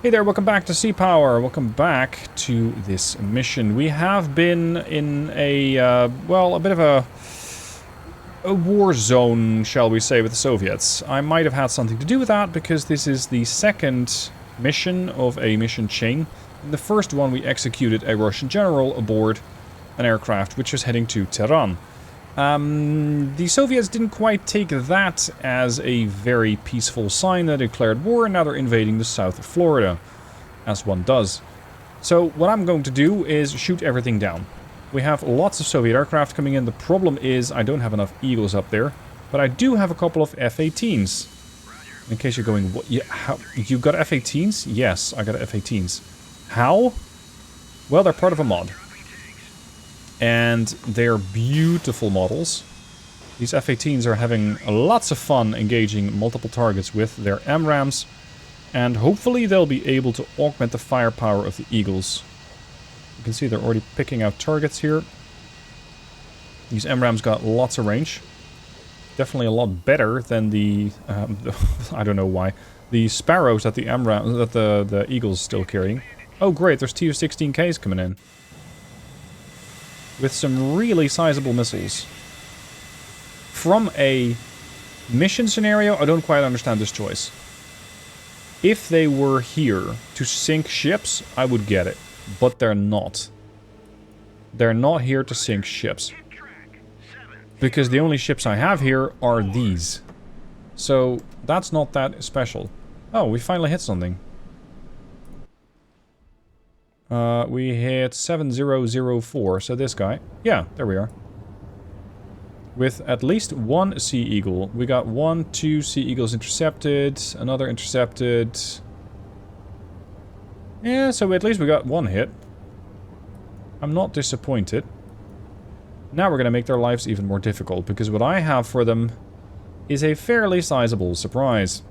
Hey there, welcome back to Sea Power. Welcome back to this mission. We have been in a, well, a bit of a war zone, shall we say, with the Soviets. I might have had something to do with that, because this is the second mission of a mission chain. In the first one, we executed a Russian general aboard an aircraft which was heading to Tehran. The Soviets didn't quite take that as a very peaceful sign. They declared war, and now they're invading the south of Florida, as one does. So what I'm going to do is shoot everything down. We have lots of Soviet aircraft coming in. The problem is I don't have enough Eagles up there, but I do have a couple of F-18s. In case you're going, what? You got F-18s? Yes, I got F-18s. How? Well, they're part of a mod. And they're beautiful models. These F-18s are having lots of fun engaging multiple targets with their MRAMs. And hopefully they'll be able to augment the firepower of the Eagles. You can see they're already picking out targets here. These MRAMs got lots of range. Definitely a lot better than the I don't know why. The Sparrows that the the Eagles still carrying. Oh great, there's Tu-16Ks coming in. With some really sizable missiles. From a mission scenario, I don't quite understand this choice. If they were here to sink ships, I would get it. But they're not. They're not here to sink ships. Because the only ships I have here are these. So, that's not that special. Oh, we finally hit something. We hit 7004, so this guy. Yeah, there we are. With at least one Sea Eagle. We got 2 Sea Eagles intercepted, another intercepted. Yeah, so at least we got one hit. I'm not disappointed. Now we're going to make their lives even more difficult, because what I have for them is a fairly sizable surprise.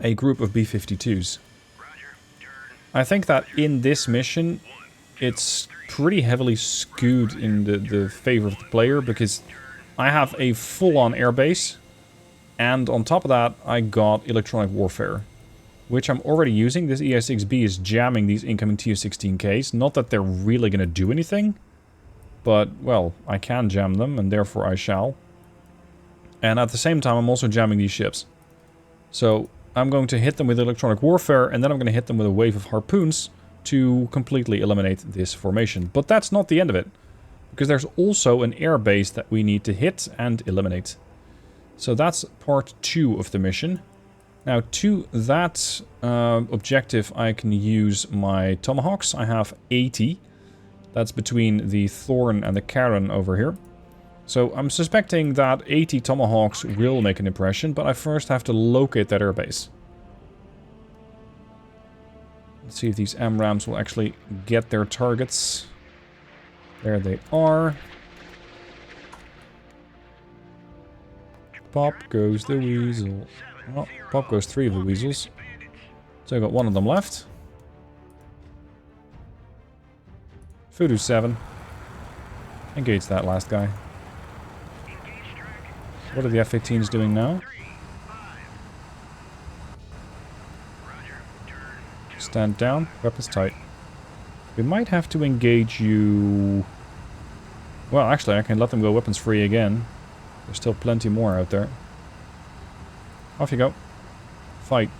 A group of B-52s. I think that in this mission, it's pretty heavily skewed in the favor of the player, because I have a full-on airbase, and on top of that, I got electronic warfare, which I'm already using. This ES-6B is jamming these incoming Tu-16Ks. Not that they're really going to do anything, but, well, I can jam them, and therefore I shall. And at the same time, I'm also jamming these ships. So I'm going to hit them with electronic warfare, and then I'm going to hit them with a wave of harpoons to completely eliminate this formation. But that's not the end of it, because there's also an air base that we need to hit and eliminate. So that's part 2 of the mission. Now, to that objective, I can use my Tomahawks. I have 80. That's between the Thorn and the Karen over here. So I'm suspecting that 80 Tomahawks will make an impression, but I first have to locate that airbase. Let's see if these MRAMs will actually get their targets. There they are. Pop goes the weasel. Well, pop goes 3 of the weasels. So I got 1 of them left. Voodoo 7. Engage that last guy. What are the F-18s doing now? Stand down. Weapons tight. We might have to engage you... Well, actually, I can let them go weapons free again. There's still plenty more out there. Off you go. Fight.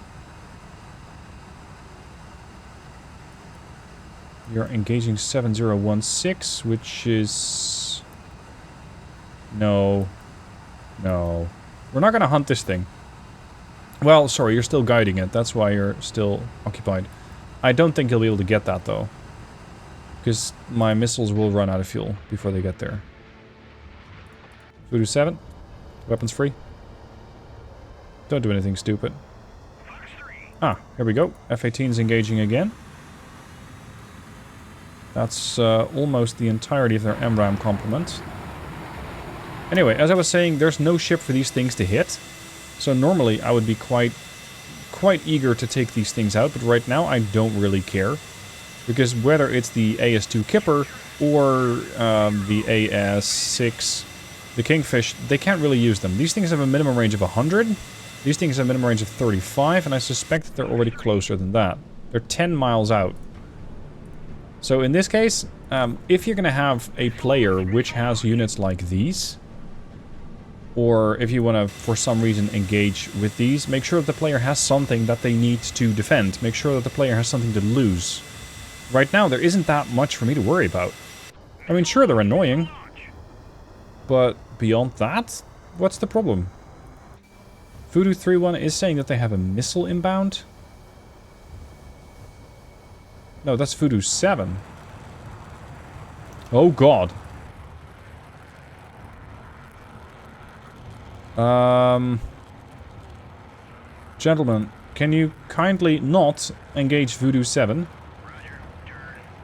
You're engaging 7016, which is... No. No. We're not going to hunt this thing. Well, sorry, you're still guiding it. That's why you're still occupied. I don't think you'll be able to get that, though. Because my missiles will run out of fuel before they get there. Voodoo 7. Weapons free. Don't do anything stupid. Ah, here we go. F-18's engaging again. That's almost the entirety of their MRAM complement. Anyway, as I was saying, there's no ship for these things to hit. So normally I would be quite eager to take these things out, but right now I don't really care. Because whether it's the AS-2 Kipper or the AS-6, the Kingfish, they can't really use them. These things have a minimum range of 100. These things have a minimum range of 35, and I suspect that they're already closer than that. They're 10 miles out. So in this case, if you're going to have a player which has units like these, or if you want to, for some reason, engage with these, make sure that the player has something that they need to defend. Make sure that the player has something to lose. Right now, there isn't that much for me to worry about. I mean, sure, they're annoying. But beyond that, what's the problem? Voodoo 3-1 is saying that they have a missile inbound. No, that's Voodoo 7. Oh, God. Gentlemen, can you kindly not engage Voodoo 7?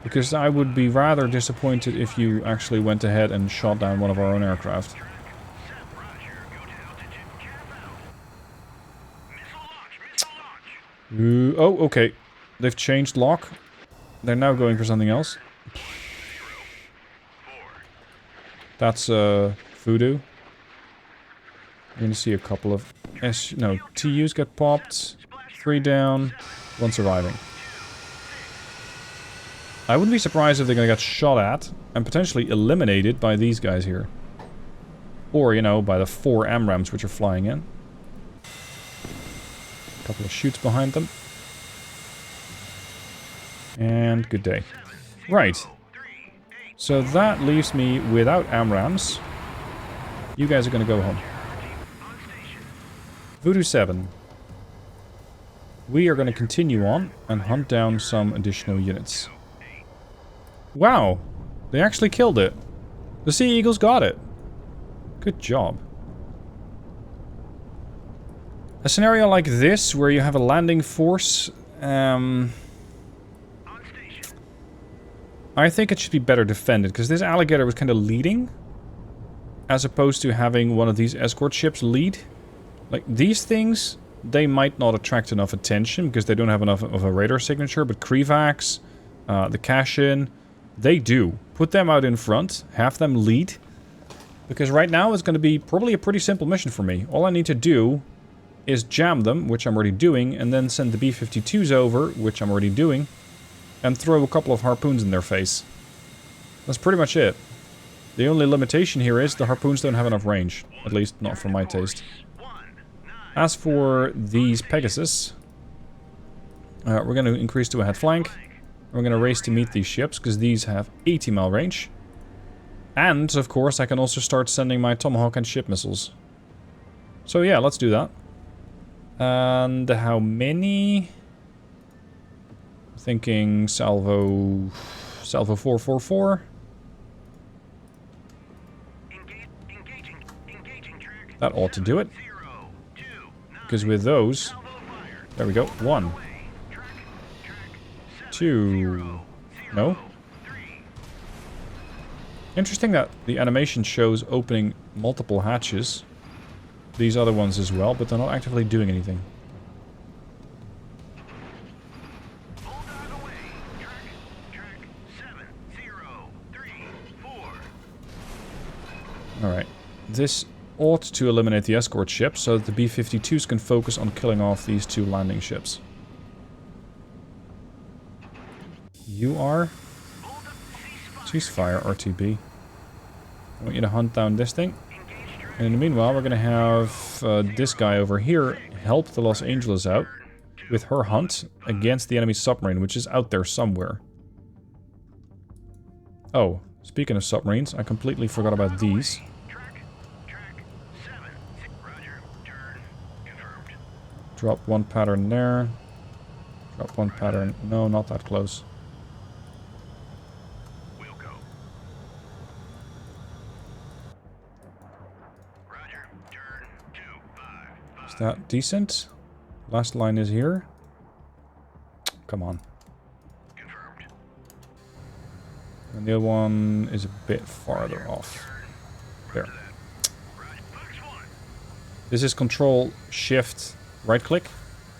Because I would be rather disappointed if you actually went ahead and shot down one of our own aircraft. Oh, okay. They've changed lock. They're now going for something else. That's Voodoo. You're going to see a couple of TUs get popped. 3 down, 1 surviving. I wouldn't be surprised if they're going to get shot at and potentially eliminated by these guys here. Or, you know, by the 4 AMRAAMs which are flying in. A couple of shoots behind them. And good day. Right. So that leaves me without AMRAAMs. You guys are going to go home. Voodoo 7. We are going to continue on and hunt down some additional units. Wow, they actually killed it. The Sea Eagles got it. Good job. A scenario like this, where you have a landing force, I think it should be better defended, because this alligator was kind of leading, as opposed to having one of these escort ships lead. Like, these things, they might not attract enough attention, because they don't have enough of a radar signature, but Krivax, the Kashin, they do. Put them out in front, have them lead, because right now it's going to be probably a pretty simple mission for me. All I need to do is jam them, which I'm already doing, and then send the B-52s over, which I'm already doing, and throw a couple of harpoons in their face. That's pretty much it. The only limitation here is the harpoons don't have enough range, at least not for my taste. As for these Pegasus, we're going to increase to a head flank. We're going to race to meet these ships, because these have 80 mile range. And, of course, I can also start sending my Tomahawk and ship missiles. So yeah, let's do that. And how many? Thinking salvo 444. That ought to do it. Because with those, there we go, 1. 2. No? Interesting that the animation shows opening multiple hatches. These other ones as well, but they're not actively doing anything. Alright. This ought to eliminate the escort ship so that the B-52s can focus on killing off these 2 landing ships. You are? Ceasefire, RTB. I want you to hunt down this thing. And in the meanwhile, we're going to have this guy over here help the Los Angeles out with her hunt against the enemy submarine, which is out there somewhere. Oh, speaking of submarines, I completely forgot about these. Drop 1 pattern there. Drop 1 pattern. No, not that close. Is that decent? Last line is here. Come on. And the other one is a bit farther off. There. This is Control Shift right click,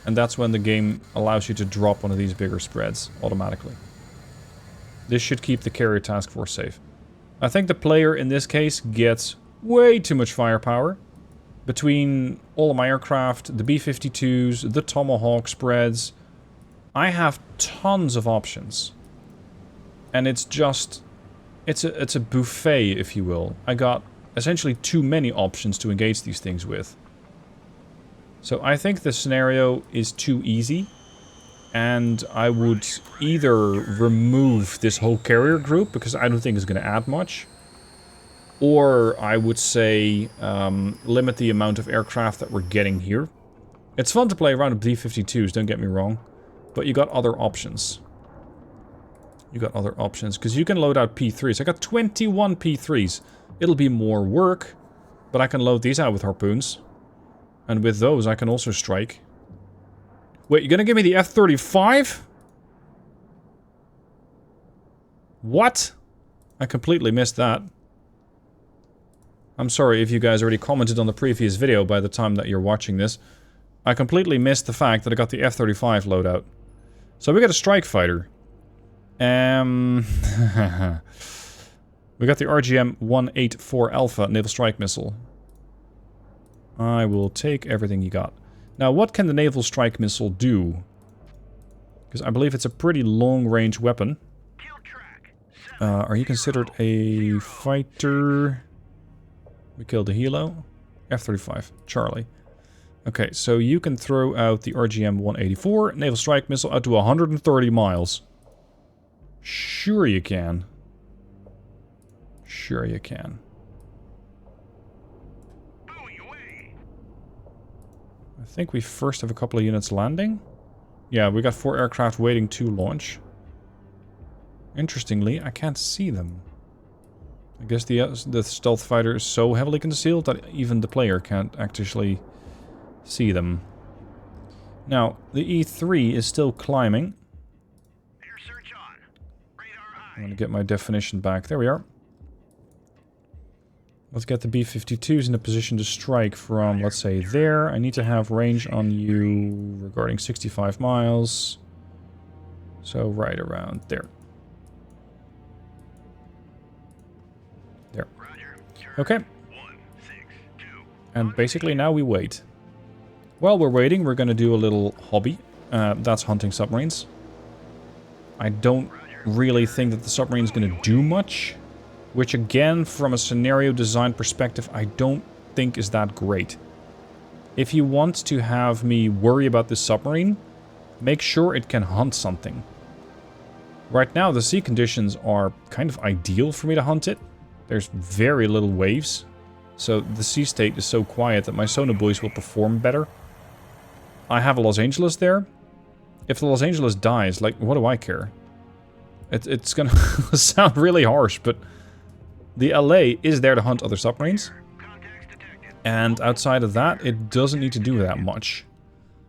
and that's when the game allows you to drop one of these bigger spreads automatically. This should keep the carrier task force safe. I think the player in this case gets way too much firepower. Between all of my aircraft, the B-52s, the Tomahawk spreads, I have tons of options. And it's just... It's a buffet, if you will. I got essentially too many options to engage these things with. So I think the scenario is too easy. And I would either remove this whole carrier group, because I don't think it's going to add much. Or I would say limit the amount of aircraft that we're getting here. It's fun to play around with B-52s, don't get me wrong. But you got other options. You got other options, because you can load out P3s. I got 21 P3s. It'll be more work, but I can load these out with harpoons. And with those I can also strike. Wait, you're gonna give me the F-35? What? I completely missed that. I'm sorry if you guys already commented on the previous video by the time that you're watching this. I completely missed the fact that I got the F-35 loadout. So we got a strike fighter. We got the RGM-184 Alpha Naval Strike Missile. I will take everything you got. Now, what can the Naval Strike Missile do? Because I believe it's a pretty long-range weapon. Are you considered a fighter? We killed the helo. F-35. Charlie. Okay, so you can throw out the RGM-184 Naval Strike Missile out to 130 miles. Sure you can. Sure you can. I think we first have a couple of units landing. Yeah, we got 4 aircraft waiting to launch. Interestingly, I can't see them. I guess the stealth fighter is so heavily concealed that even the player can't actually see them. Now, the E3 is still climbing. I'm going to get my definition back. There we are. Let's get the B-52s in a position to strike from, let's say, there. I need to have range on you regarding 65 miles. So right around there. There. Okay. And basically now we wait. While we're waiting, we're going to do a little hobby. That's hunting submarines. I don't really think that the submarine is going to do much. Which again, from a scenario design perspective, I don't think is that great. If you want to have me worry about this submarine, make sure it can hunt something. Right now, the sea conditions are kind of ideal for me to hunt it. There's very little waves. So the sea state is so quiet that my sonar buoys will perform better. I have a Los Angeles there. If the Los Angeles dies, like, what do I care? It's gonna sound really harsh, but the LA is there to hunt other submarines. And outside of that, it doesn't need to do that much.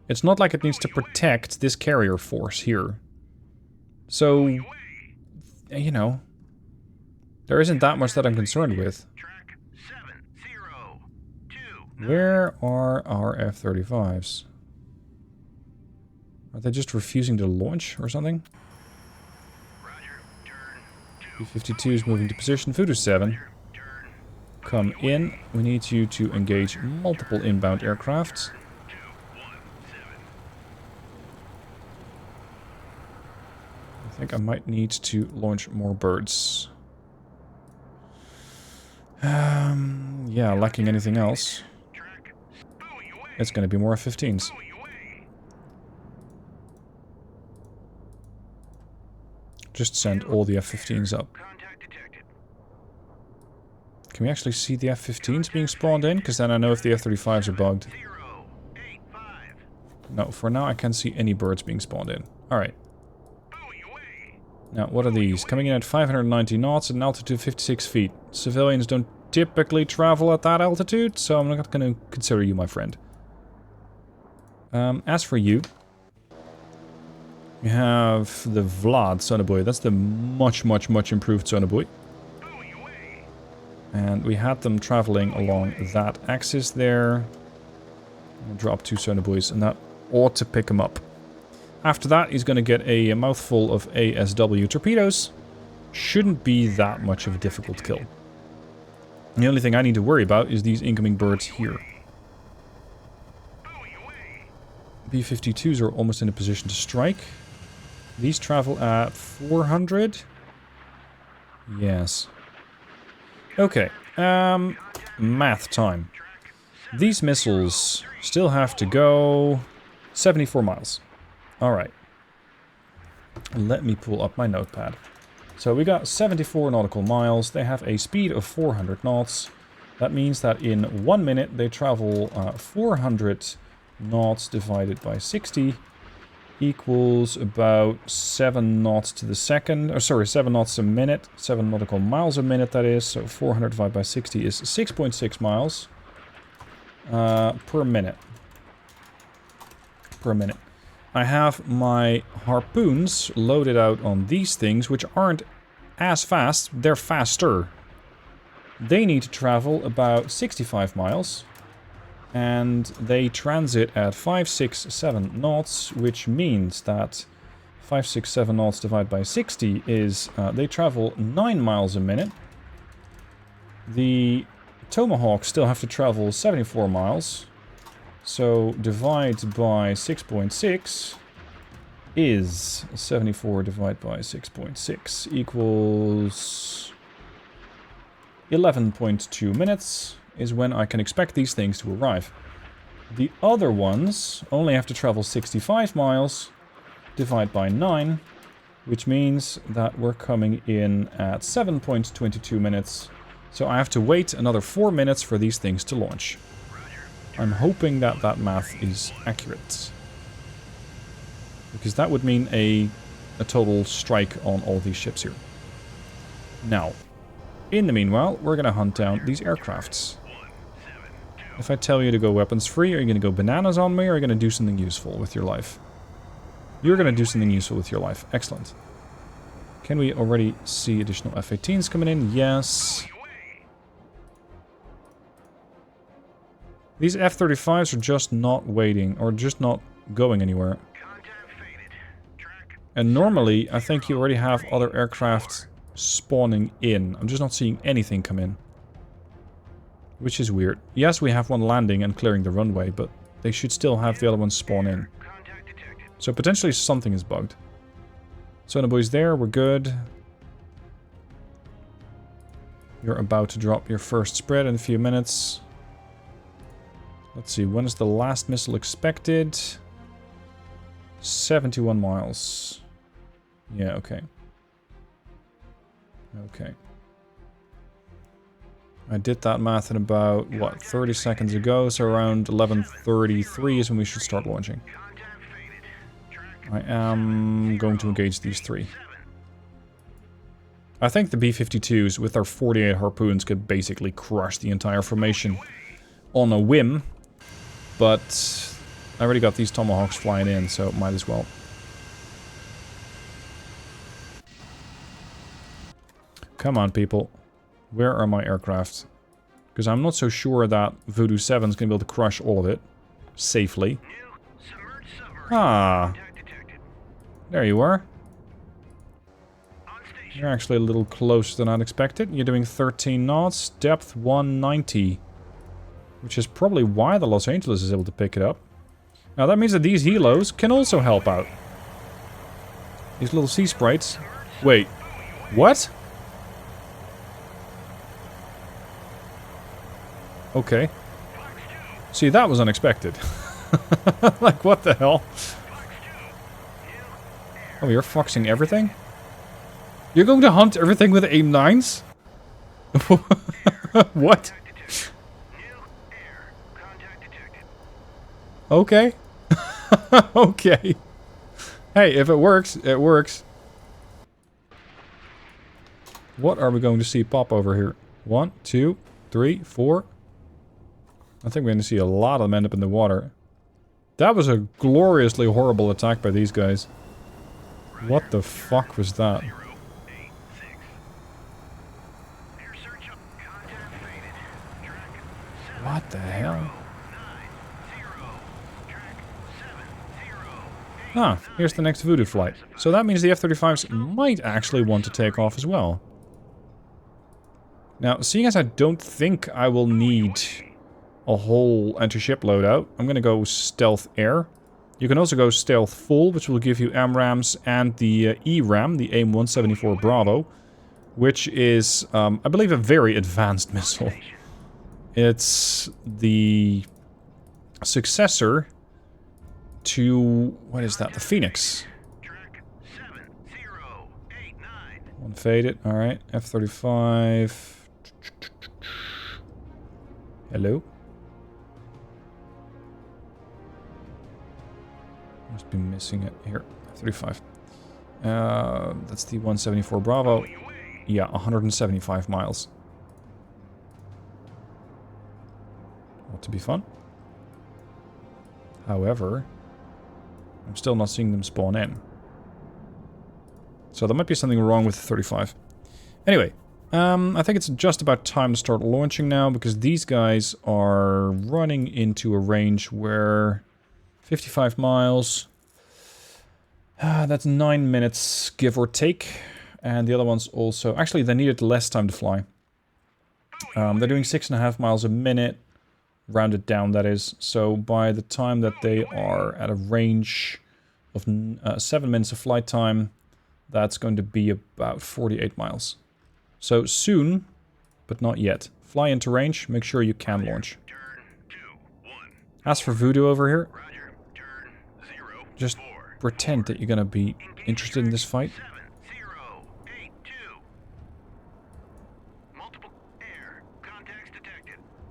It's not like it needs to protect this carrier force here. So, you know, there isn't that much that I'm concerned with. Where are our F-35s? Are they just refusing to launch or something? B-52 is moving to position. Voodoo 7. Come in. We need you to engage multiple inbound aircraft. I think I might need to launch more birds. Yeah, lacking anything else. It's going to be more F-15s. Just send all the F-15s up. Can we actually see the F-15s being spawned in? Because then I know if the F-35s are bugged. No, for now I can't see any birds being spawned in. Alright. Now, what are these? Coming in at 590 knots at an altitude of 56 feet. Civilians don't typically travel at that altitude, so I'm not going to consider you my friend. As for you, we have the Vlad sonobuoy. That's the much improved sonobuoy. And we had them traveling along that axis there. We'll drop 2 sonobuoys, and that ought to pick him up. After that, he's going to get a mouthful of ASW torpedoes. Shouldn't be that much of a difficult kill. The only thing I need to worry about is these incoming birds here. B-52s are almost in a position to strike. These travel at 400. Yes. Okay. Math time. These missiles still have to go 74 miles. Alright. Let me pull up my notepad. So we got 74 nautical miles. They have a speed of 400 knots. That means that in 1 minute they travel 400 knots divided by 60 equals about 7 knots to the second. Or sorry, 7 knots a minute. 7 nautical miles a minute, that is. So 400 divided by 60 is 6.6 miles per minute. Per minute. I have my harpoons loaded out on these things, which aren't as fast. They're faster. They need to travel about 65 miles. And they transit at 567 knots, which means that 567 knots divided by 60 is... they travel 9 miles a minute. The Tomahawk still have to travel 74 miles. So divide by 6.6 is 74 divided by 6.6 equals 11.2 minutes is when I can expect these things to arrive. The other ones only have to travel 65 miles, divide by 9, which means that we're coming in at 7.22 minutes. So I have to wait another 4 minutes for these things to launch. I'm hoping that that math is accurate. Because that would mean a total strike on all these ships here. Now, in the meanwhile, we're going to hunt down these aircrafts. If I tell you to go weapons free, are you going to go bananas on me, or are you going to do something useful with your life? You're going to do something useful with your life. Excellent. Can we already see additional F-18s coming in? Yes. These F-35s are just not waiting, or just not going anywhere. And normally, I think you already have other aircraft spawning in. I'm just not seeing anything come in. Which is weird. Yes, we have one landing and clearing the runway, but they should still have the other ones spawn in. So potentially something is bugged. So the boys there, we're good. You're about to drop your first spread in a few minutes. Let's see, when is the last missile expected? 71 miles. Yeah, okay. Okay. I did that math in about, what, 30 seconds ago, so around 11:33 is when we should start launching. I am going to engage these three. I think the B-52s, with their 48 harpoons, could basically crush the entire formation on a whim. But I already got these Tomahawks flying in, so might as well. Come on, people. Where are my aircraft? Because I'm not so sure that Voodoo 7 is going to be able to crush all of it safely. Ah. There you are. You're actually a little closer than I'd expected. You're doing 13 knots, depth 190. Which is probably why the Los Angeles is able to pick it up. Now that means that these helos can also help out. These little sea sprites. Wait. What? Okay. See, that was unexpected. Like, what the hell? Oh, you're foxing everything? You're going to hunt everything with AIM-9s? What? Okay. Okay. Hey, if it works, it works. What are we going to see pop over here? 1, 2, 3, 4. I think we're going to see a lot of them end up in the water. That was a gloriously horrible attack by these guys. What the fuck was that? What the hell? Ah, here's the next Voodoo flight. So that means the F-35s might actually want to take off as well. Now, seeing as I don't think I will need a whole anti-ship loadout, I'm gonna go stealth air. You can also go stealth full, which will give you AMRAAMs and the ERAM, the AIM-174 Bravo, which is, I believe, a very advanced missile. It's the successor to, what is that, the Phoenix. One faded, alright, F-35. Hello? Must be missing it here. 35. That's the 174 Bravo. Yeah, 175 miles. Ought to be fun. However, I'm still not seeing them spawn in. So there might be something wrong with the 35. Anyway, I think it's just about time to start launching now, because these guys are running into a range where 55 miles. That's 9 minutes, give or take. And the other ones also... Actually, they needed less time to fly. They're doing 6.5 miles a minute. Rounded down, that is. So by the time that they are at a range of 7 minutes of flight time, that's going to be about 48 miles. So soon, but not yet. Fly into range, make sure you can launch. As for Voodoo over here, just pretend that you're going to be interested in this fight.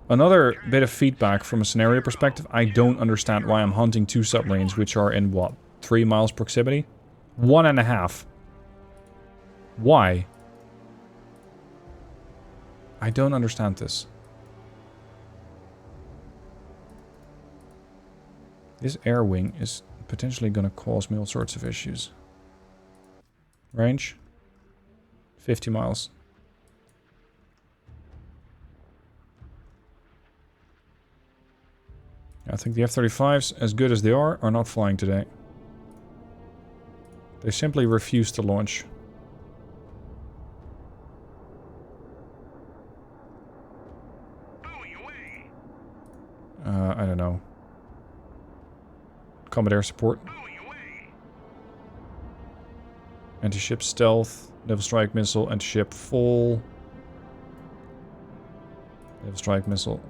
Another bit of feedback from a scenario perspective, I don't understand why I'm hunting 2 submarines which are in, what, 3 miles proximity? 1.5. Why? I don't understand this. This air wing is potentially going to cause me all sorts of issues. Range? 50 miles. I think the F-35s, as good as they are not flying today. They simply refuse to launch. I don't know. Combat air support. Anti-ship stealth. Naval strike missile. Anti-ship full. Naval strike missile.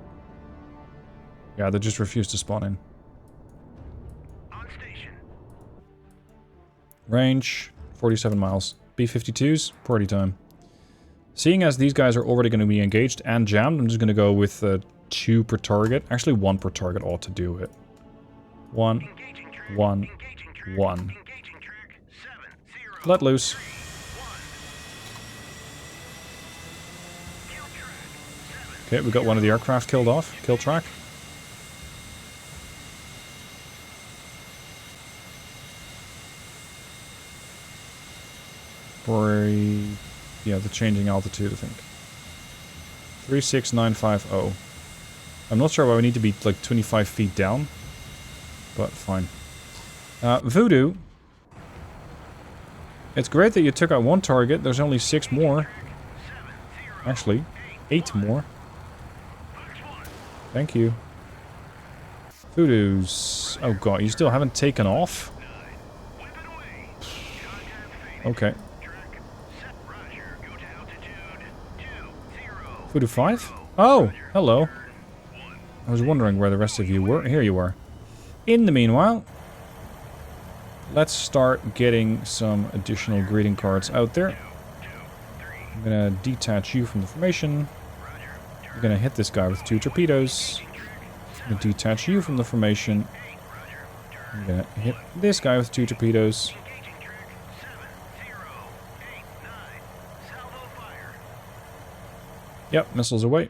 Yeah, they just refuse to spawn in. On station. Range, 47 miles. B-52s, party time. Seeing as these guys are already going to be engaged and jammed, I'm just going to go with 2 per target. Actually, 1 per target ought to do it. 1, 1, 1. Let loose. Okay, we got one of the aircraft killed off. Kill track. Yeah, the changing altitude, I think. 36950. I'm not sure why we need to be like 25 feet down, but fine. Voodoo. It's great that you took out 1 target. There's only 6 more. Actually, 8 more. Thank you. Voodoos. Oh god, you still haven't taken off? Okay. Voodoo 5? Oh, hello. I was wondering where the rest of you were. Here you are. In the meanwhile, let's start getting some additional greeting cards out there. I'm gonna detach you from the formation. I'm gonna hit this guy with 2 torpedoes. I'm gonna detach you from the formation. I'm gonna hit this guy with 2 torpedoes. Yep, missiles away.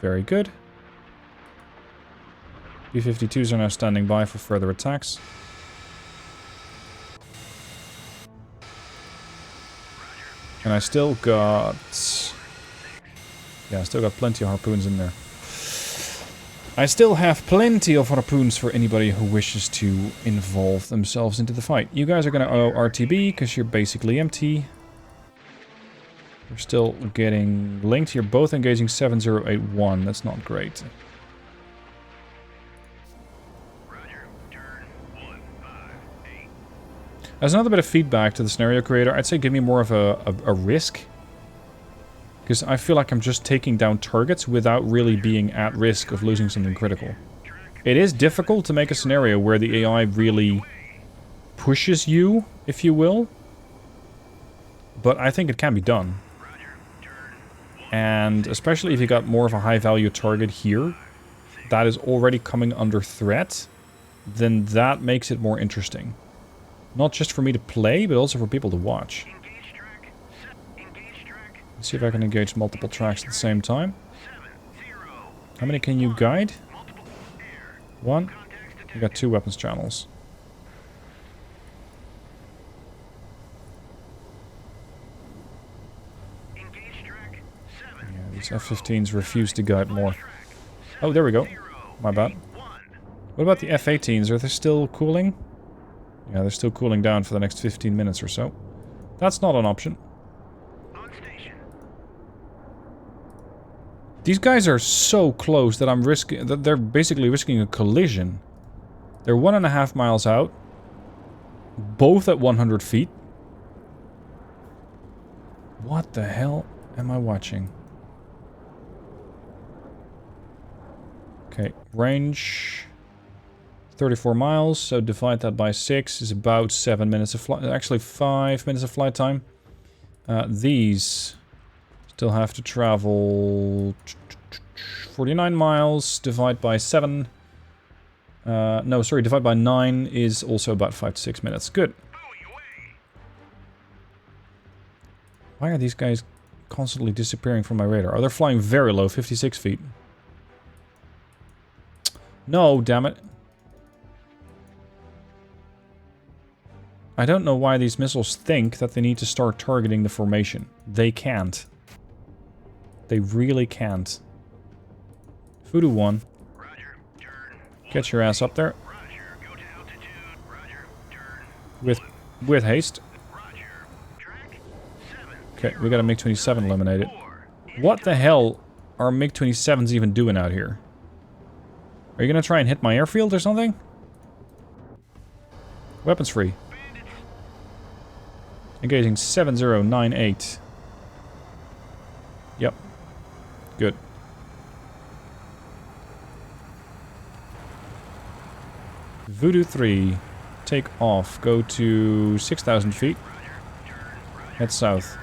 Very good. B-52s are now standing by for further attacks. And I still got... Yeah, I still got plenty of harpoons in there. I still have plenty of harpoons for anybody who wishes to involve themselves into the fight. You guys are going to owe RTB because you're basically empty. We're still getting linked. You're both engaging 7081. That's not great. As another bit of feedback to the scenario creator, I'd say give me more of a risk. Because I feel like I'm just taking down targets without really being at risk of losing something critical. It is difficult to make a scenario where the AI really pushes you, if you will. But I think it can be done. And especially if you got more of a high value target here that is already coming under threat, then that makes it more interesting. Not just for me to play, but also for people to watch. Let's see if I can engage multiple tracks at the same time. How many can you guide? One. You got 2 weapons channels. Yeah, these F-15s refuse to guide more. Oh, there we go. My bad. What about the F-18s? Are they still cooling? Yeah, they're still cooling down for the next 15 minutes or so. That's not an option. These guys are so close that I'm risking... that they're basically risking a collision. They're 1.5 miles out. Both at 100 feet. What the hell am I watching? Okay, range... 34 miles, so divide that by 6 is about 7 minutes of flight. Actually, 5 minutes of flight time. These still have to travel 49 miles. Divide by 7. No, sorry, divide by 9 is also about 5 to 6 minutes. Good. Why are these guys constantly disappearing from my radar? Oh, they're flying very low, 56 feet. No, damn it. I don't know why these missiles think that they need to start targeting the formation. They can't. They really can't. Voodoo 1. Get your ass up there. With haste. Okay, we got a MiG-27 eliminated. What the hell are MiG-27s even doing out here? Are you gonna try and hit my airfield or something? Weapons free. Engaging 7098. Yep. Good. Voodoo 3. Take off. Go to 6,000 feet. Head south.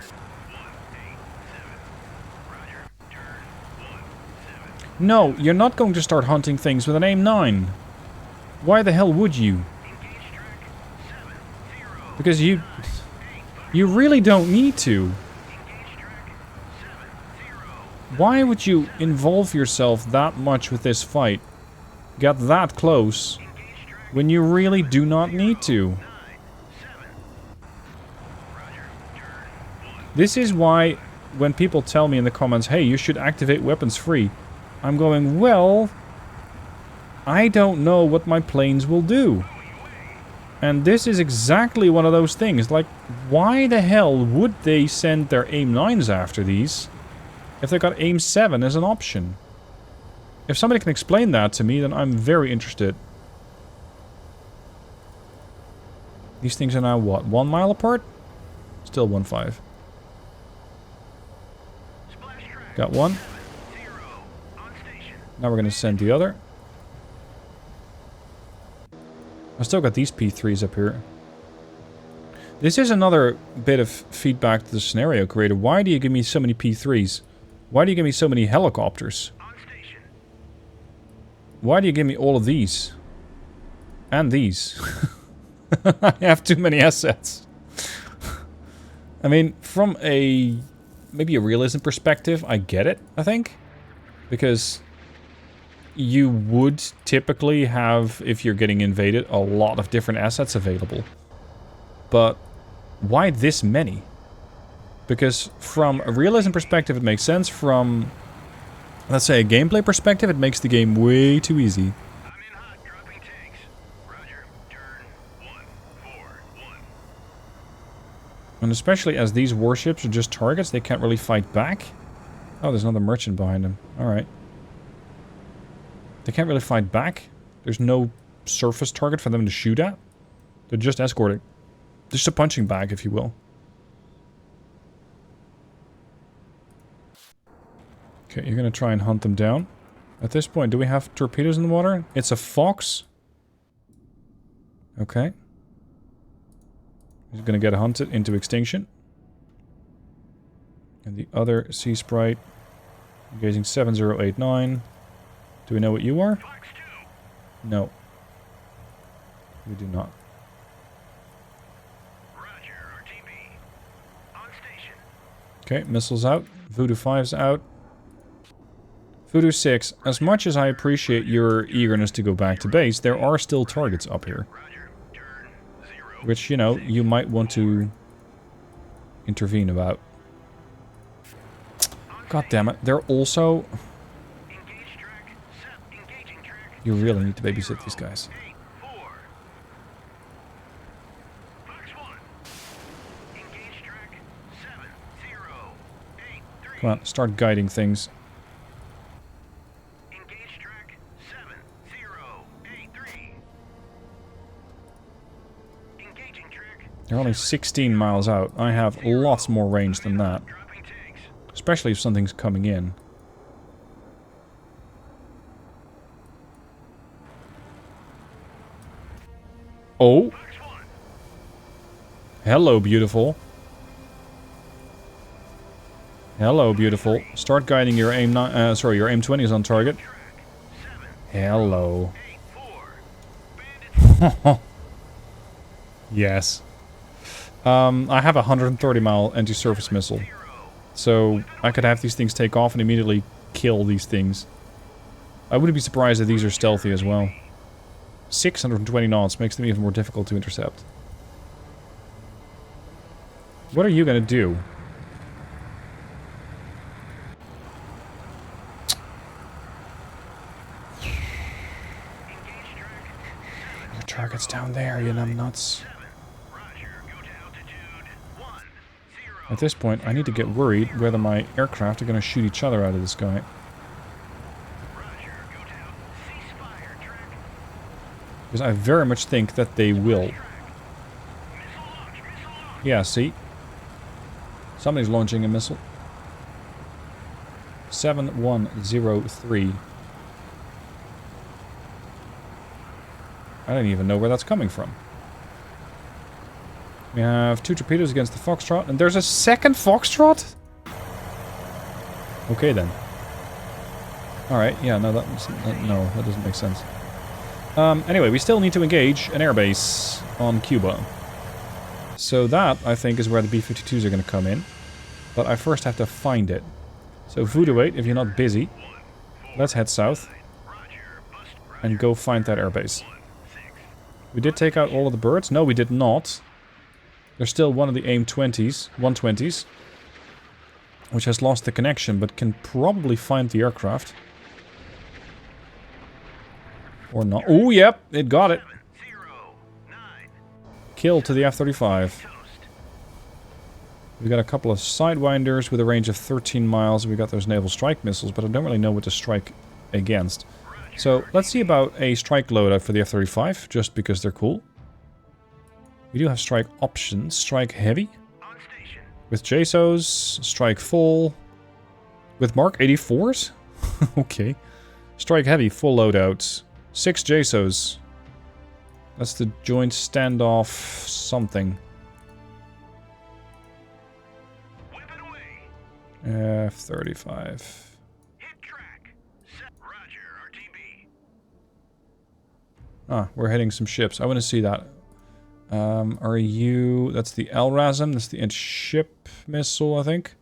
No, you're not going to start hunting things with an AIM-9. Why the hell would you? Because you really don't need to. Why would you involve yourself that much with this fight? Get that close when you really do not need to. This is why when people tell me in the comments, hey, you should activate weapons free, I'm going, well, I don't know what my planes will do. And this is exactly one of those things. Like, why the hell would they send their AIM-9s after these if they got AIM-7 as an option? If somebody can explain that to me, then I'm very interested. These things are now, what, 1 mile apart? Still 1.5. Got one. Now we're going to send the other. I've still got these P3s up here. This is another bit of feedback to the scenario creator. Why do you give me so many P3s? Why do you give me so many helicopters? Why do you give me all of these? And these? I have too many assets. I mean, from a... maybe a realism perspective, I get it, I think. Because... you would typically have, if you're getting invaded, a lot of different assets available. But why this many? Because from a realism perspective it makes sense. From, let's say, a gameplay perspective, it makes the game way too easy. And especially as these warships are just targets, they can't really fight back. Oh, there's another merchant behind them. Alright. They can't really fight back. There's no surface target for them to shoot at. They're just escorting. Just a punching bag, if you will. Okay, you're gonna try and hunt them down. At this point, do we have torpedoes in the water? It's a Fox. Okay. He's gonna get hunted into extinction. And the other Sea Sprite, engaging 7089. Do we know what you are? No. We do not. Okay, missiles out. Voodoo 5's out. Voodoo 6, as much as I appreciate your eagerness to go back to base, there are still targets up here. Which, you know, you might want to intervene about. God damn it, they're also... You really need to babysit these guys. Come on, start guiding things. They're only 16 miles out. I have lots more range than that. Especially if something's coming in. Oh! Hello, beautiful. Hello, beautiful. Start guiding your aim your aim 20 is on target. Hello. Yes. I have a 130 mile anti-surface missile. So I could have these things take off and immediately kill these things. I wouldn't be surprised if these are stealthy as well. 620 knots makes them even more difficult to intercept. What are you gonna do? Your target's down there, you numbnuts. At this point, I need to get worried whether my aircraft are gonna shoot each other out of the sky. Because I very much think that they will. Yeah, see? Somebody's launching a missile. 7103. I don't even know where that's coming from. We have 2 torpedoes against the Foxtrot, and there's a second Foxtrot? Okay then. Alright, yeah, no, that doesn't make sense. Anyway, we still need to engage an airbase on Cuba. So that, I think, is where the B-52s are going to come in. But I first have to find it. So Voodoo 8, if you're not busy, let's head south. And go find that airbase. We did take out all of the birds. No, we did not. There's still one of the AIM 20s, 120s. Which has lost the connection, but can probably find the aircraft. Or not. Oh, yep, it got it. Kill to the F-35. We got a couple of Sidewinders with a range of 13 miles. We got those naval strike missiles, but I don't really know what to strike against. So let's see about a strike loadout for the F-35, just because they're cool. We do have strike options. Strike heavy. With JSOs. Strike full. With Mark 84s? Okay. Strike heavy, full loadouts. 6 JSOs. That's the joint standoff something. F-35. Ah, we're hitting some ships. I want to see that. Are you... That's the LRASM. That's the anti-ship missile, I think.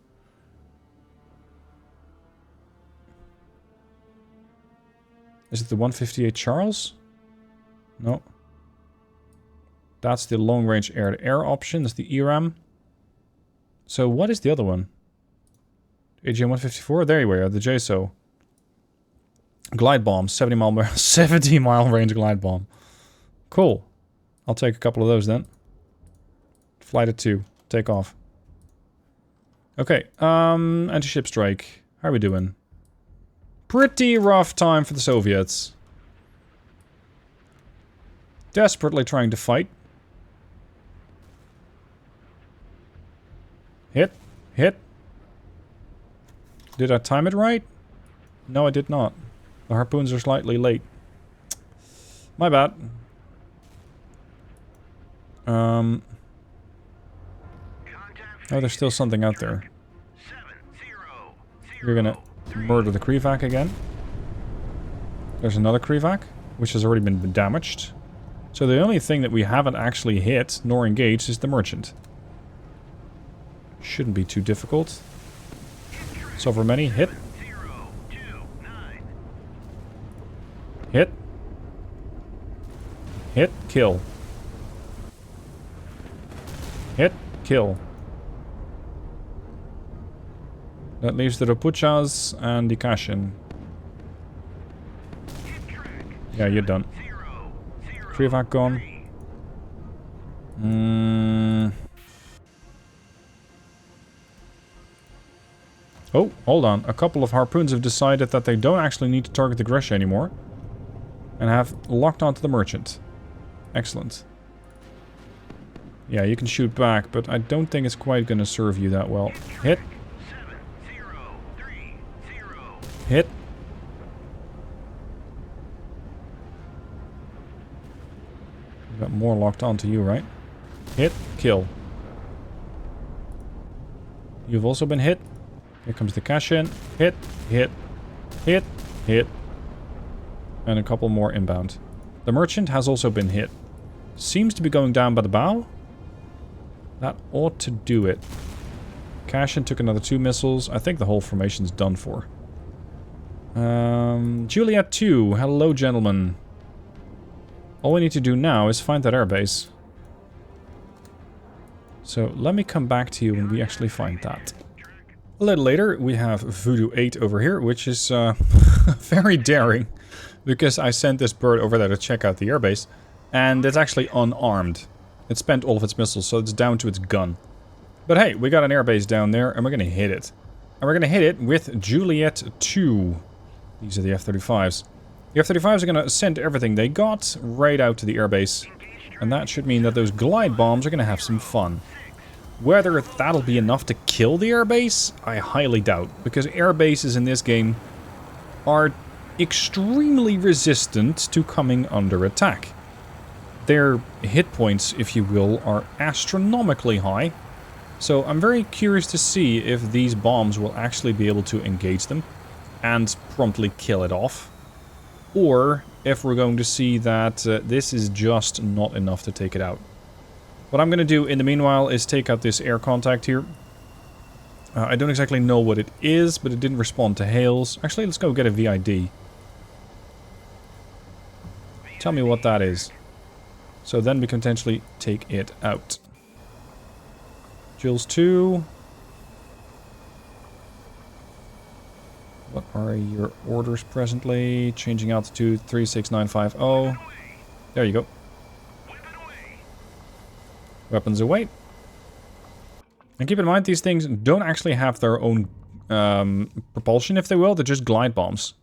Is it the 158 Charles? No. That's the long-range air-to-air option. That's the ERAM. So what is the other one? AGM-154? There you are, the JSO. Glide bomb, 70 mile range glide bomb. Cool. I'll take a couple of those then. Flight at 2. Take off. Okay, anti-ship strike. How are we doing? Pretty rough time for the Soviets. Desperately trying to fight. Hit. Hit. Did I time it right? No, I did not. The harpoons are slightly late. My bad. Oh, there's still something out there. You're gonna murder the Krivac again. There's another Krivac, which has already been damaged. So the only thing that we haven't actually hit, nor engaged, is the merchant. Shouldn't be too difficult. So for many, hit. Hit. Hit, kill. Hit, kill. That leaves the Rapuchas and the Kashin. Yeah, you're done. Krivac gone. Oh, hold on. A couple of harpoons have decided that they don't actually need to target the Gresha anymore. And have locked onto the merchant. Excellent. Yeah, you can shoot back, but I don't think it's quite going to serve you that well. Hit. Hit. We've got more locked onto you, right? Hit. Kill. You've also been hit. Here comes the Kashin. Hit. Hit. Hit. Hit. And a couple more inbound. The merchant has also been hit. Seems to be going down by the bow. That ought to do it. Kashin took another 2 missiles. I think the whole formation's done for. Juliet 2. Hello, gentlemen. All we need to do now is find that airbase. So let me come back to you when we actually find that. A little later, we have Voodoo 8 over here, which is very daring. Because I sent this bird over there to check out the airbase. And it's actually unarmed. It spent all of its missiles, so it's down to its gun. But hey, we got an airbase down there, and we're going to hit it. And we're going to hit it with Juliet 2. These are the F-35s. The F-35s are going to send everything they got right out to the airbase. And that should mean that those glide bombs are going to have some fun. Whether that'll be enough to kill the airbase, I highly doubt. Because airbases in this game are extremely resistant to coming under attack. Their hit points, if you will, are astronomically high. So I'm very curious to see if these bombs will actually be able to engage them and promptly kill it off. Or if we're going to see that this is just not enough to take it out. What I'm going to do in the meanwhile is take out this air contact here. I don't exactly know what it is, but it didn't respond to hails. Actually, let's go get a VID. Tell me what that is. So then we can potentially take it out. Jules 2. What are your orders presently? Changing altitude 36950. There you go. Weapons away. And keep in mind, these things don't actually have their own propulsion, if they will. They're just glide bombs.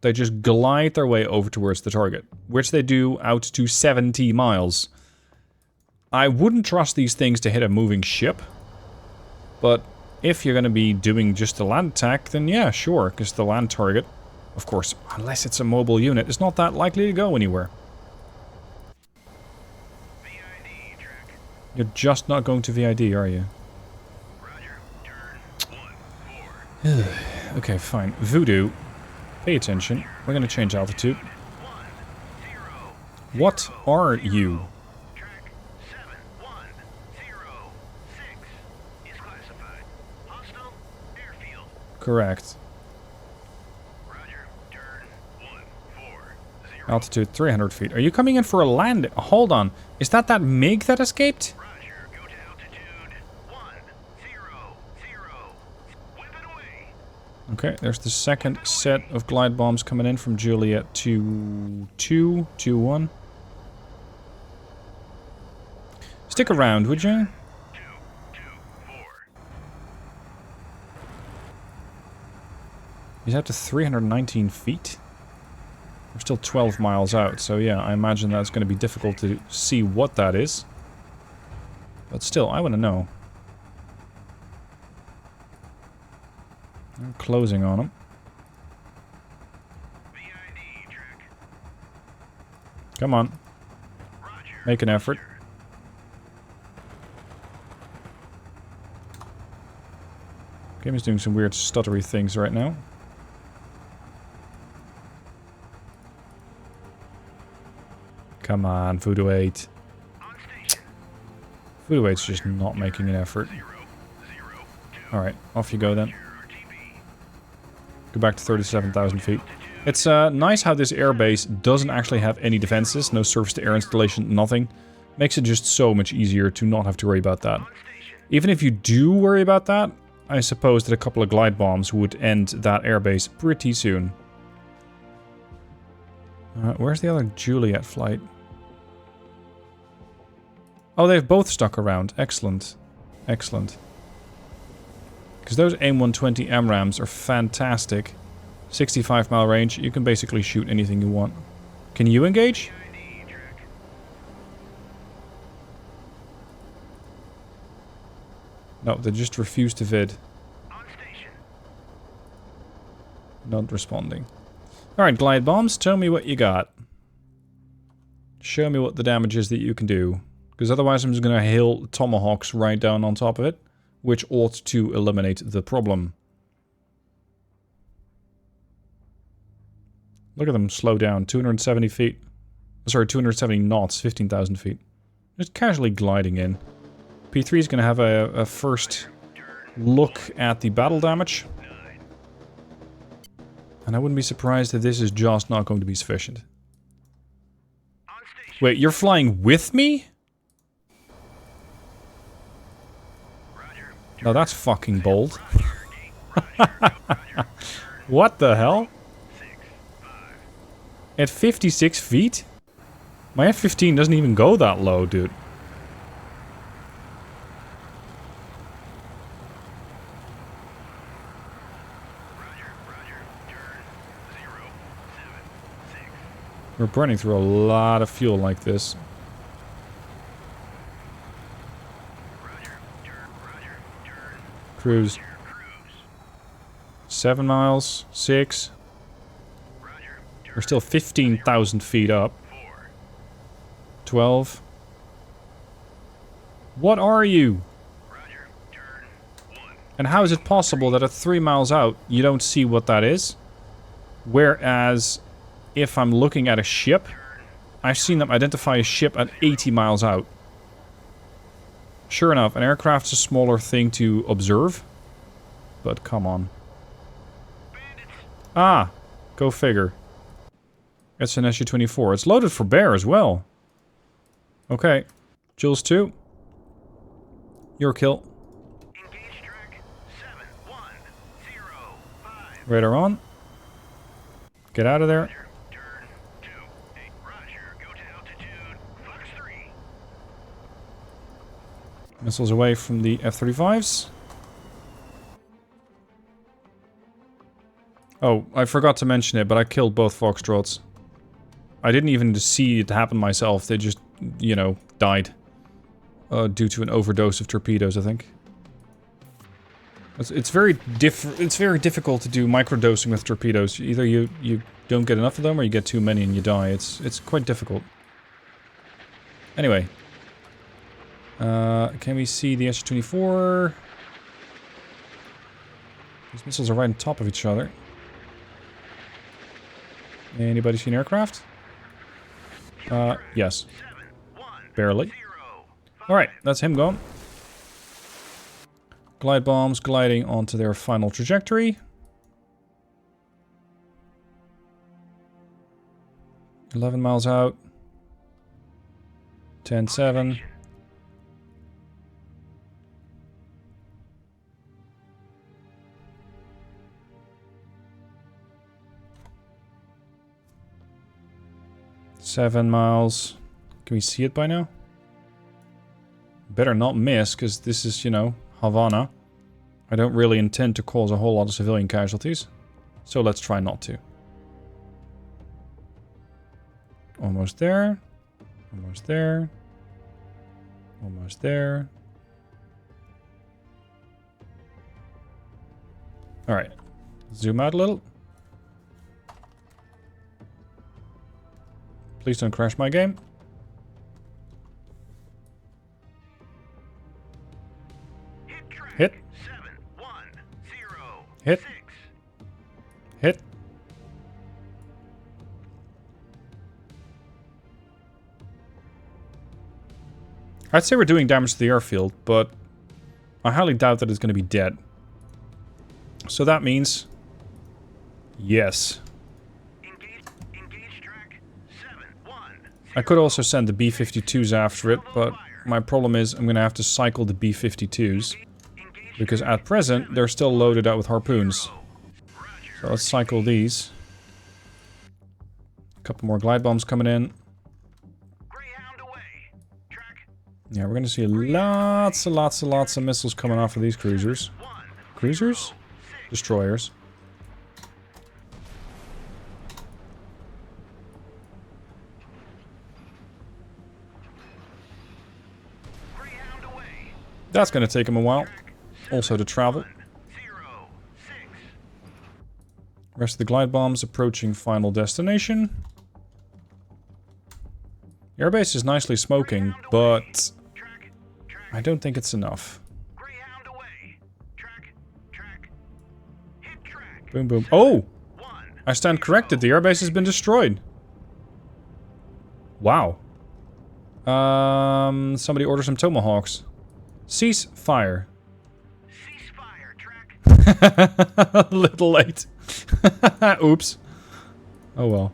They just glide their way over towards the target, which they do out to 70 miles. I wouldn't trust these things to hit a moving ship, but if you're going to be doing just a land attack, then yeah, sure, because the land target, of course, unless it's a mobile unit, is not that likely to go anywhere. You're just not going to VID, are you? Okay, fine. Voodoo. Pay attention. We're going to change altitude. What are you? Correct. Altitude 300 feet. Are you coming in for a land? Hold on. Is that MiG that escaped? Okay, there's the second set of glide bombs coming in from Juliet 2-2-2-1. Stick around, would you? He's out to 319 feet. We're still 12 miles out, so yeah, I imagine that's going to be difficult to see what that is. But still, I want to know. I'm closing on them. Come on. Make an effort. Game is doing some weird stuttery things right now. Come on, Voodoo 8. Voodoo 8's just not making an effort. Alright, off you go then. Go back to 37,000 feet. It's nice how this airbase doesn't actually have any defenses. No surface-to-air installation, nothing. Makes it just so much easier to not have to worry about that. Even if you do worry about that, I suppose that a couple of glide bombs would end that airbase pretty soon. Where's the other Juliet flight? Oh, they've both stuck around. Excellent. Excellent. Because those AIM-120 AMRAAMs are fantastic. 65-mile range. You can basically shoot anything you want. Can you engage? No, they just refuse to vid. Not responding. Alright, glide bombs, tell me what you got. Show me what the damage is that you can do. Because otherwise I'm just going to hail Tomahawks right down on top of it. Which ought to eliminate the problem. Look at them slow down. 270 feet. Sorry, 270 knots, 15,000 feet. Just casually gliding in. P3 is going to have a first look at the battle damage. And I wouldn't be surprised if this is just not going to be sufficient. Wait, you're flying with me? No, that's fucking bold. What the hell? At 56 feet? My F-15 doesn't even go that low, dude. We're burning through a lot of fuel like this. Cruise. 7 miles. 6. We're still 15,000 feet up. 12. What are you? And how is it possible that at 3 miles out you don't see what that is? Whereas if I'm looking at a ship, I've seen them identify a ship at 80 miles out. Sure enough, an aircraft's a smaller thing to observe. But come on. Ah! Go figure. It's an Su-24. It's loaded for bear as well. Okay. Jules 2. Your kill. Radar on. Get out of there. Missiles away from the F-35s. Oh, I forgot to mention it, but I killed both Foxtrots. I didn't even see it happen myself. They just, you know, died. Due to an overdose of torpedoes, I think. It's very difficult to do microdosing with torpedoes. Either you don't get enough of them, or you get too many and you die. It's quite difficult. Anyway. Can we see the Su-24? These missiles are right on top of each other. Anybody see an aircraft? Yes. Barely. Alright, that's him gone. Glide bombs gliding onto their final trajectory. 11 miles out. 10-7. Seven miles. Can we see it by now? Better not miss, because this is, you know, Havana. I don't really intend to cause a whole lot of civilian casualties. So let's try not to. Almost there. Almost there. Almost there. Alright. Zoom out a little. Please don't crash my game. Hit. Hit. Hit. I'd say we're doing damage to the airfield, but I highly doubt that it's going to be dead. So that means... yes. I could also send the B-52s after it, but my problem is I'm going to have to cycle the B-52s. Because at present, they're still loaded out with harpoons. So let's cycle these. A couple more glide bombs coming in. Yeah, we're going to see lots and lots and lots of missiles coming off of these cruisers. Cruisers? Destroyers. That's going to take him a while. Also to travel. Rest of the glide bombs approaching final destination. Airbase is nicely smoking, but I don't think it's enough. Boom, boom. Oh! I stand corrected. The airbase has been destroyed. Wow. Somebody order some Tomahawks. Cease fire. A little late. Oops. Oh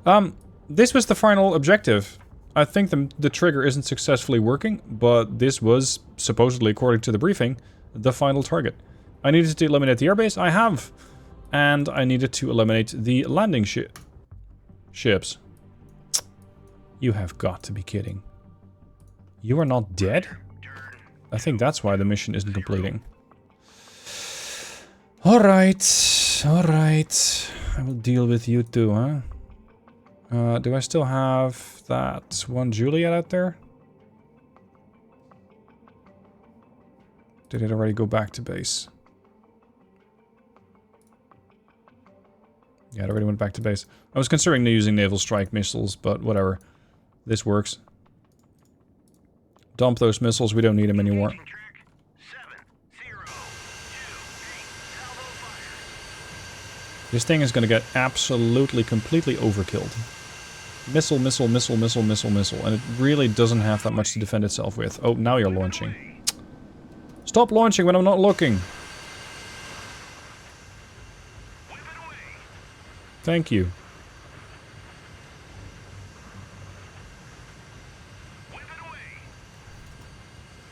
well. This was the final objective. I think the trigger isn't successfully working, but this was, supposedly according to the briefing, the final target. I needed to eliminate the airbase. I have. And I needed to eliminate the landing ships. You have got to be kidding. You are not dead? I think that's why the mission isn't completing. Alright. Alright. I will deal with you too, huh? Do I still have that one Juliet out there? Did it already go back to base? Yeah, it already went back to base. I was considering using naval strike missiles, but whatever. This works. Dump those missiles, we don't need them anymore. This thing is going to get absolutely, completely overkilled. Missile, missile, missile, missile, missile, missile. And it really doesn't have that much to defend itself with. Oh, now you're launching. Stop launching when I'm not looking. Thank you.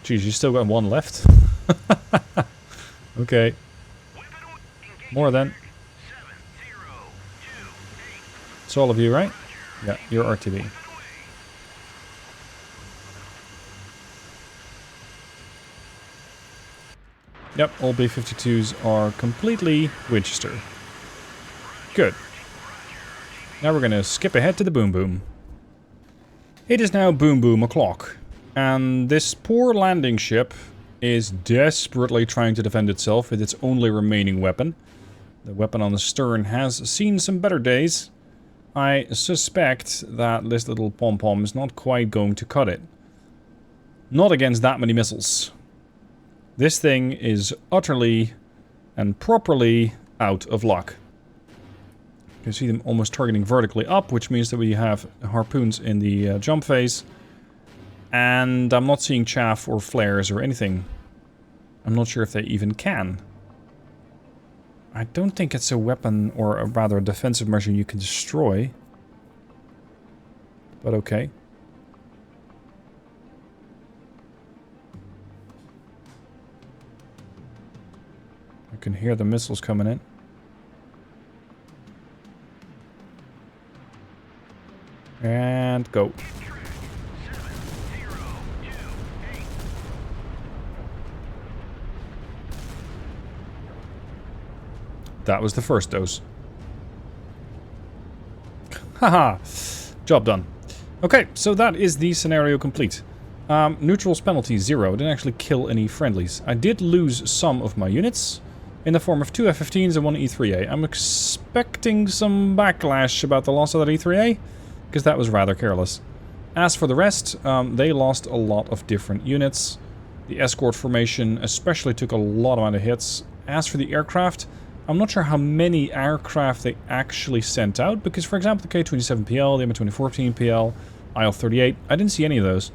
Jeez, you still got one left? Okay. More then. It's all of you, right? Yeah, you're RTB. Yep, all B-52s are completely Winchester. Good. Now we're gonna skip ahead to the Boom Boom. It is now Boom Boom o'clock. And this poor landing ship is desperately trying to defend itself with its only remaining weapon. The weapon on the stern has seen some better days. I suspect that this little pom-pom is not quite going to cut it. Not against that many missiles. This thing is utterly and properly out of luck. You can see them almost targeting vertically up, which means that we have harpoons in the jump phase. And I'm not seeing chaff or flares or anything. I'm not sure if they even can. I don't think it's a weapon, or a rather a defensive measure you can destroy. But okay. I can hear the missiles coming in. And go. That was the first dose. Haha. Job done. Okay, so that is the scenario complete. Neutrals penalty 0. I didn't actually kill any friendlies. I did lose some of my units. in the form of 2 F-15s and 1 E-3A. I'm expecting some backlash about the loss of that E-3A, because that was rather careless. As for the rest, they lost a lot of different units. The escort formation especially took a lot amount of hits. As for the aircraft, I'm not sure how many aircraft they actually sent out, because for example the K-27PL, the Mi-24PL, IL-38, I didn't see any of those.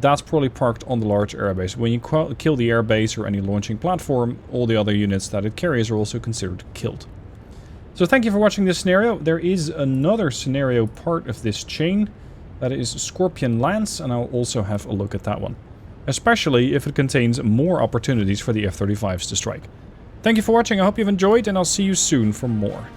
That's probably parked on the large airbase. When you kill the airbase or any launching platform, all the other units that it carries are also considered killed. So thank you for watching this scenario. There is another scenario part of this chain, that is Scorpion Lance, and I'll also have a look at that one. Especially if it contains more opportunities for the F-35s to strike. Thank you for watching, I hope you've enjoyed, and I'll see you soon for more.